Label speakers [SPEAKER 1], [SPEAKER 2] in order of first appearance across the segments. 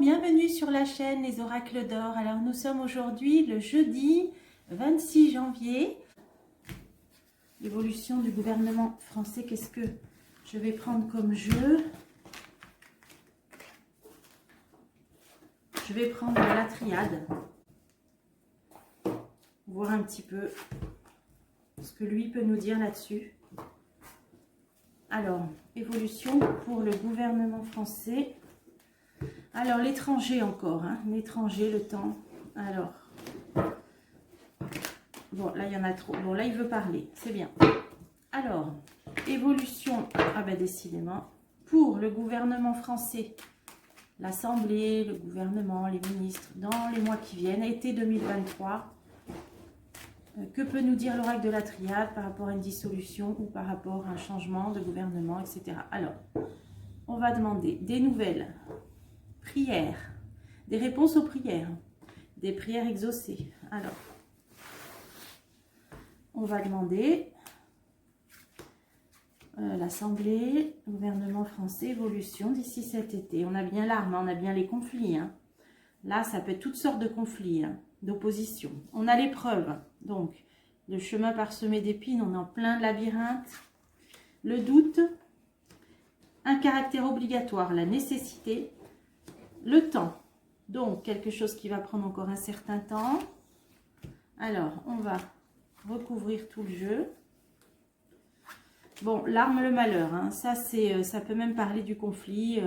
[SPEAKER 1] bienvenue sur la chaîne Les Oracles d'Or. Alors nous sommes aujourd'hui le jeudi 26 janvier. L'évolution du gouvernement français, qu'est-ce que je vais prendre comme jeu? Je vais prendre la triade. Voir un petit peu ce que lui peut nous dire là-dessus. Alors, évolution pour le gouvernement français. Alors, l'étranger encore, hein, l'étranger, le temps. Alors, bon, là, il y en a trop. Bon, là, il veut parler, c'est bien. Alors, évolution, ah ben, décidément, pour le gouvernement français, l'Assemblée, le gouvernement, les ministres, dans les mois qui viennent, été 2023. Que peut nous dire l'oracle de la triade par rapport à une dissolution ou par rapport à un changement de gouvernement, etc. Alors, on va demander des nouvelles prières, des réponses aux prières, des prières exaucées. Alors, on va demander l'Assemblée, gouvernement français, évolution d'ici cet été. On a bien l'arme, on a bien les conflits. Hein. Là, ça peut être toutes sortes de conflits, hein, d'opposition. On a l'épreuve, donc le chemin parsemé d'épines, on est en plein labyrinthe. Le doute, un caractère obligatoire, la nécessité, le temps. Donc, quelque chose qui va prendre encore un certain temps. Alors, on va recouvrir tout le jeu. Bon, l'arme, le malheur, hein, ça peut même parler du conflit.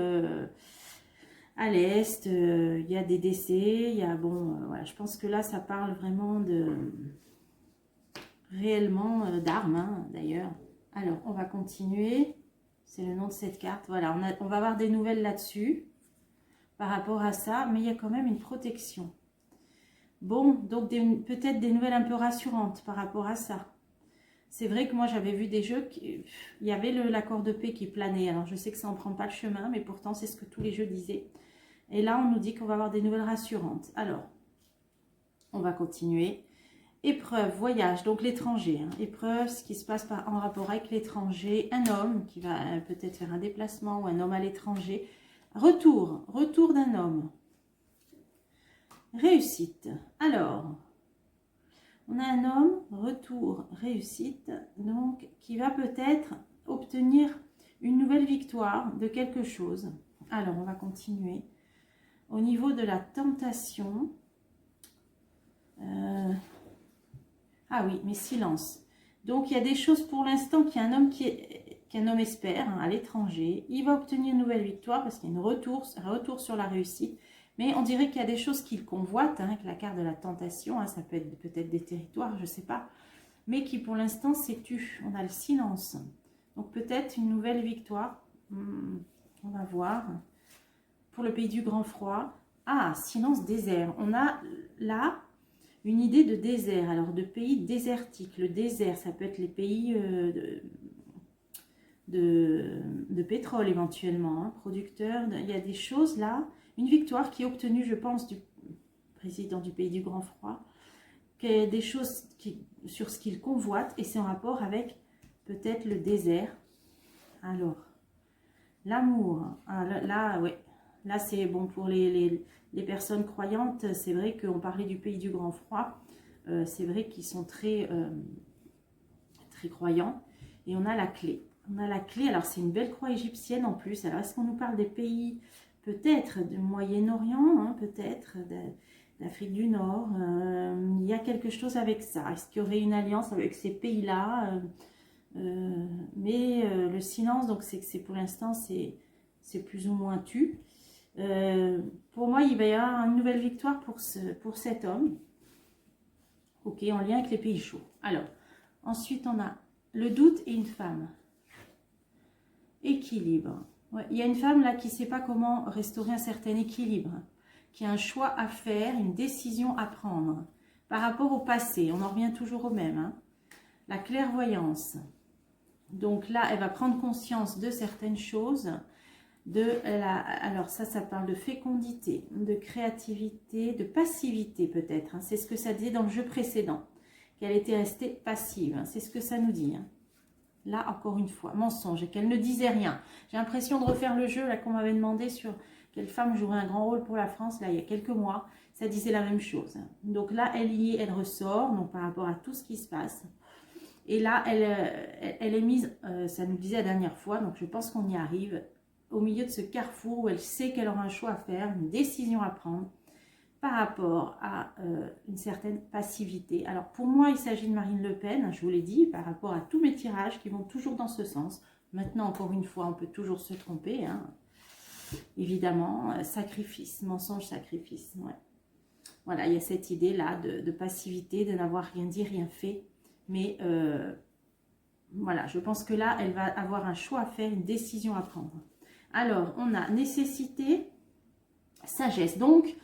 [SPEAKER 1] À l'Est, il y a des décès, il y a, bon, voilà, je pense que là, ça parle vraiment de, réellement d'armes, hein, d'ailleurs. Alors, on va continuer, c'est le nom de cette carte, voilà, on va avoir des nouvelles là-dessus, par rapport à ça, mais il y a quand même une protection. Bon, donc peut-être des nouvelles un peu rassurantes par rapport à ça. C'est vrai que moi, j'avais vu des jeux, il y avait l'accord de paix qui planait, alors je sais que ça n'en prend pas le chemin, mais pourtant, c'est ce que tous les jeux disaient. Et là, on nous dit qu'on va avoir des nouvelles rassurantes. Alors, on va continuer. Épreuve, voyage, donc l'étranger. Hein. Épreuve, ce qui se passe en rapport avec l'étranger. Un homme qui va peut-être faire un déplacement ou un homme à l'étranger. Retour d'un homme. Réussite. Alors, on a un homme, retour, réussite, donc qui va peut-être obtenir une nouvelle victoire de quelque chose. Alors, on va continuer. Au niveau de la tentation, ah oui, mais silence. Donc, il y a des choses pour l'instant qu'il y a un homme qu'un homme espère, hein, à l'étranger. Il va obtenir une nouvelle victoire parce qu'il y a un retour sur la réussite. Mais on dirait qu'il y a des choses qu'il convoite, hein, avec la carte de la tentation. Hein, ça peut être peut-être des territoires, je ne sais pas. Mais qui pour l'instant s'est tu. On a le silence. Donc, peut-être une nouvelle victoire. On va voir. Pour le pays du grand froid. Ah, silence, désert. On a là une idée de désert. Alors, de pays désertiques. Le désert, ça peut être les pays de pétrole éventuellement. Hein, producteurs. Il y a des choses là. Une victoire qui est obtenue, je pense, du président du pays du grand froid. Qu'il y a des choses sur ce qu'il convoite. Et c'est en rapport avec peut-être le désert. Alors, l'amour. Ah, là, ouais. Là, c'est bon pour les personnes croyantes. C'est vrai qu'on parlait du pays du grand froid. C'est vrai qu'ils sont très croyants. Et on a la clé. On a la clé. Alors, c'est une belle croix égyptienne en plus. Alors, est-ce qu'on nous parle des pays, peut-être, du Moyen-Orient, hein, peut-être, d'Afrique du Nord? Il y a quelque chose avec ça. Est-ce qu'il y aurait une alliance avec ces pays-là? Mais le silence, donc, c'est que pour l'instant, c'est plus ou moins tu. Pour moi, il va y avoir une nouvelle victoire pour cet homme. Ok, en lien avec les pays chauds. Alors, ensuite, on a le doute et une femme. Équilibre. Ouais, il y a une femme là qui ne sait pas comment restaurer un certain équilibre, qui a un choix à faire, une décision à prendre par rapport au passé. On en revient toujours au même. Hein. La clairvoyance. Donc là, elle va prendre conscience de certaines choses. Alors ça parle de fécondité, de créativité, de passivité peut-être. Hein. C'est ce que ça disait dans le jeu précédent, qu'elle était restée passive. Hein. C'est ce que ça nous dit. Hein. Là, encore une fois, mensonge, et qu'elle ne disait rien. J'ai l'impression de refaire le jeu là qu'on m'avait demandé sur Quelle femme jouerait un grand rôle pour la France, là, il y a quelques mois, ça disait la même chose. Donc là, elle y est, elle ressort, donc par rapport à tout ce qui se passe. Et là, elle est mise, ça nous disait la dernière fois, donc je pense qu'on y arrive, au milieu de ce carrefour où elle sait qu'elle aura un choix à faire, une décision à prendre par rapport à une certaine passivité. Alors pour moi, il s'agit de Marine Le Pen, je vous l'ai dit, par rapport à tous mes tirages qui vont toujours dans ce sens. Maintenant, encore une fois, on peut toujours se tromper, hein. Évidemment, sacrifice, mensonge, sacrifice, ouais. Voilà, il y a cette idée-là de passivité, de n'avoir rien dit, rien fait. Mais voilà, je pense que là, elle va avoir un choix à faire, une décision à prendre. Alors, on a nécessité, sagesse. Donc,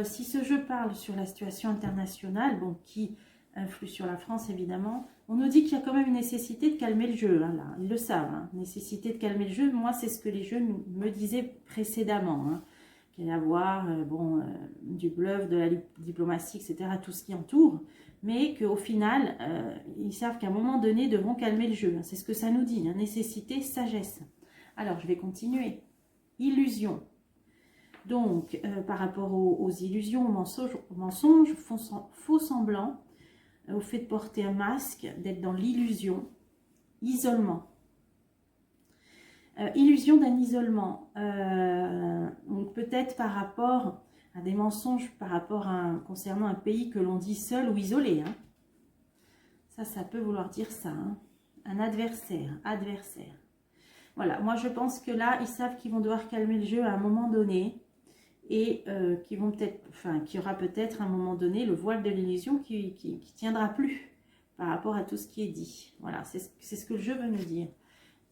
[SPEAKER 1] si ce jeu parle sur la situation internationale, bon, qui influe sur la France, évidemment, on nous dit qu'il y a quand même une nécessité de calmer le jeu. Hein, là. Ils le savent, hein, nécessité de calmer le jeu. Moi, c'est ce que les jeux me disaient précédemment. Hein, qu'il y a à avoir du bluff, de la diplomatie, etc., tout ce qui entoure. Mais qu'au final, ils savent qu'à un moment donné, ils devront calmer le jeu. C'est ce que ça nous dit, hein, nécessité, sagesse. Alors, je vais continuer. Illusion. Donc, par rapport aux illusions, aux mensonges, faux semblants, au fait de porter un masque, d'être dans l'illusion, isolement. Illusion d'un isolement, peut-être par rapport à des mensonges, par rapport concernant un pays que l'on dit seul ou isolé. Hein. Ça peut vouloir dire ça. Hein. Un adversaire. Voilà, moi je pense que là, ils savent qu'ils vont devoir calmer le jeu à un moment donné. Et qu'il y aura peut-être à un moment donné le voile de l'illusion qui tiendra plus par rapport à tout ce qui est dit. Voilà, c'est ce que le jeu veut nous dire.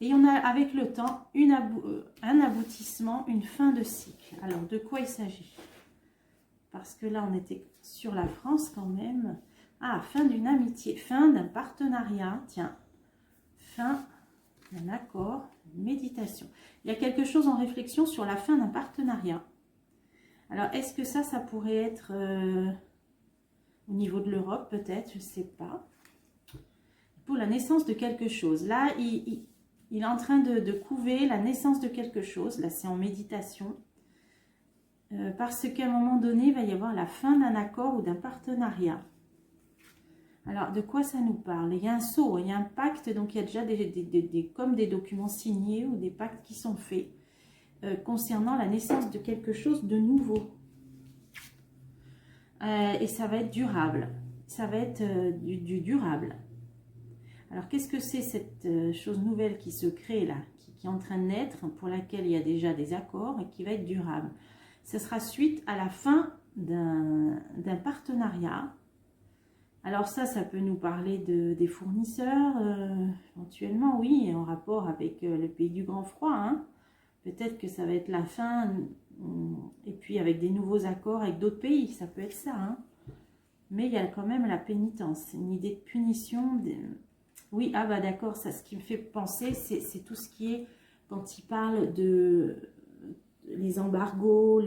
[SPEAKER 1] Et on a avec le temps un aboutissement, une fin de cycle. Alors, de quoi il s'agit? Parce que là, on était sur la France quand même. Ah, fin d'une amitié, fin d'un partenariat, tiens, fin d'un accord, méditation. Il y a quelque chose en réflexion sur la fin d'un partenariat. Alors, est-ce que ça pourrait être au niveau de l'Europe, peut-être, je ne sais pas. Pour la naissance de quelque chose. Là, il est en train de couver la naissance de quelque chose. Là, c'est en méditation. Parce qu'à un moment donné, il va y avoir la fin d'un accord ou d'un partenariat. Alors, de quoi ça nous parle? Il y a un sceau, il y a un pacte, donc il y a déjà comme des documents signés ou des pactes qui sont faits. Concernant la naissance de quelque chose de nouveau. Et ça va être durable. Ça va être du durable. Alors, qu'est-ce que c'est cette chose nouvelle qui se crée là, qui est en train de naître, pour laquelle il y a déjà des accords et qui va être durable? Ce sera suite à la fin d'un partenariat. Alors ça peut nous parler des fournisseurs, éventuellement, oui, en rapport avec le pays du grand froid, hein. Peut-être que ça va être la fin, et puis avec des nouveaux accords avec d'autres pays, ça peut être ça. Hein. Mais il y a quand même la pénitence, une idée de punition. Oui, ah bah d'accord, ça, ce qui me fait penser, c'est tout ce qui est, quand il parle de les embargos,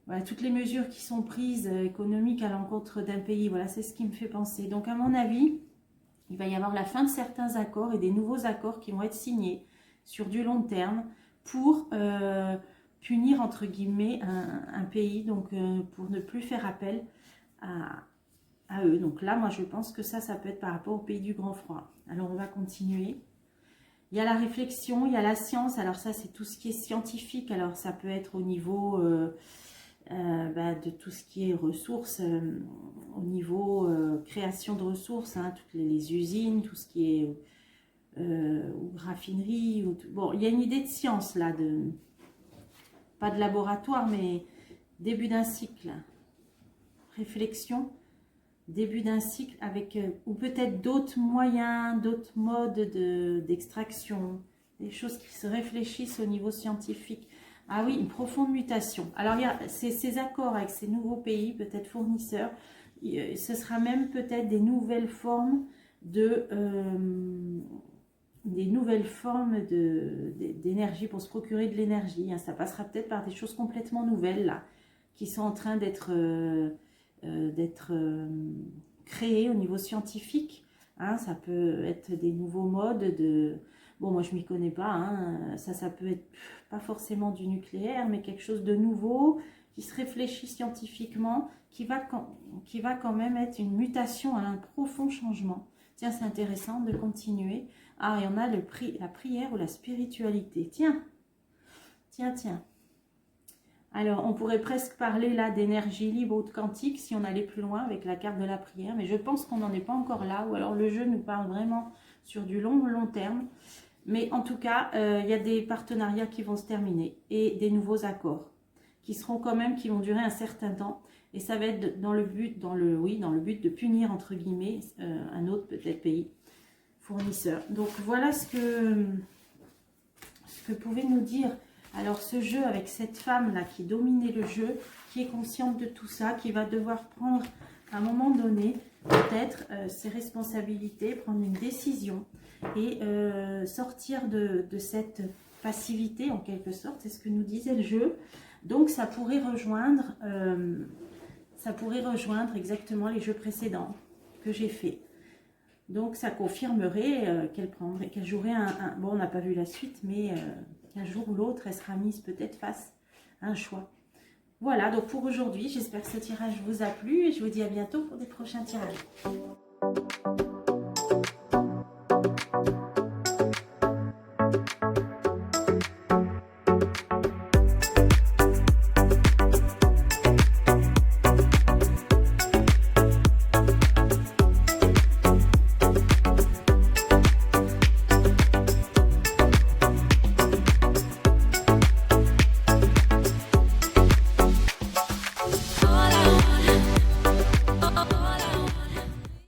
[SPEAKER 1] voilà, toutes les mesures qui sont prises économiques à l'encontre d'un pays, voilà, c'est ce qui me fait penser. Donc à mon avis, il va y avoir la fin de certains accords et des nouveaux accords qui vont être signés sur du long terme pour punir entre guillemets un pays, donc pour ne plus faire appel à eux. Donc là, moi je pense que ça peut être par rapport au pays du grand froid. Alors on va continuer. Il y a la réflexion, il y a la science. Alors ça, c'est tout ce qui est scientifique. Alors ça peut être au niveau de tout ce qui est ressources, au niveau création de ressources, hein, toutes les usines, tout ce qui est ou raffinerie. Bon, il y a une idée de science là, pas de laboratoire, mais début d'un cycle. Réflexion, début d'un cycle avec, ou peut-être d'autres moyens, d'autres modes d'extraction, des choses qui se réfléchissent au niveau scientifique. Ah oui, une profonde mutation. Alors, il y a ces accords avec ces nouveaux pays, peut-être fournisseurs, ce sera même peut-être des nouvelles formes d'énergie pour se procurer de l'énergie. Hein. Ça passera peut-être par des choses complètement nouvelles, là, qui sont en train d'être créées au niveau scientifique. Hein. Ça peut être des nouveaux modes Bon, moi, je m'y connais pas, hein. Ça peut être pas forcément du nucléaire, mais quelque chose de nouveau, qui se réfléchit scientifiquement, qui va quand même être une mutation, un profond changement. Tiens, c'est intéressant de continuer. Ah, il y en a la prière ou la spiritualité. Tiens, tiens, tiens. Alors, on pourrait presque parler là d'énergie libre ou de quantique si on allait plus loin avec la carte de la prière, mais je pense qu'on n'en est pas encore là, ou alors le jeu nous parle vraiment sur du long terme. Mais en tout cas, il y a des partenariats qui vont se terminer et des nouveaux accords qui seront quand même, qui vont durer un certain temps. Et ça va être dans le but, dans le but de punir, entre guillemets, un autre peut-être pays fournisseur. Donc voilà ce que pouvait nous dire. Alors ce jeu avec cette femme-là qui dominait le jeu, qui est consciente de tout ça, qui va devoir prendre à un moment donné, peut-être, ses responsabilités, prendre une décision et sortir de cette passivité en quelque sorte, c'est ce que nous disait le jeu. Donc ça pourrait rejoindre exactement les jeux précédents que j'ai fait. Donc ça confirmerait qu'elle jouerait bon, on n'a pas vu la suite, mais qu'un jour ou l'autre, elle sera mise peut-être face à un choix. Voilà, donc pour aujourd'hui, j'espère que ce tirage vous a plu et je vous dis à bientôt pour des prochains tirages.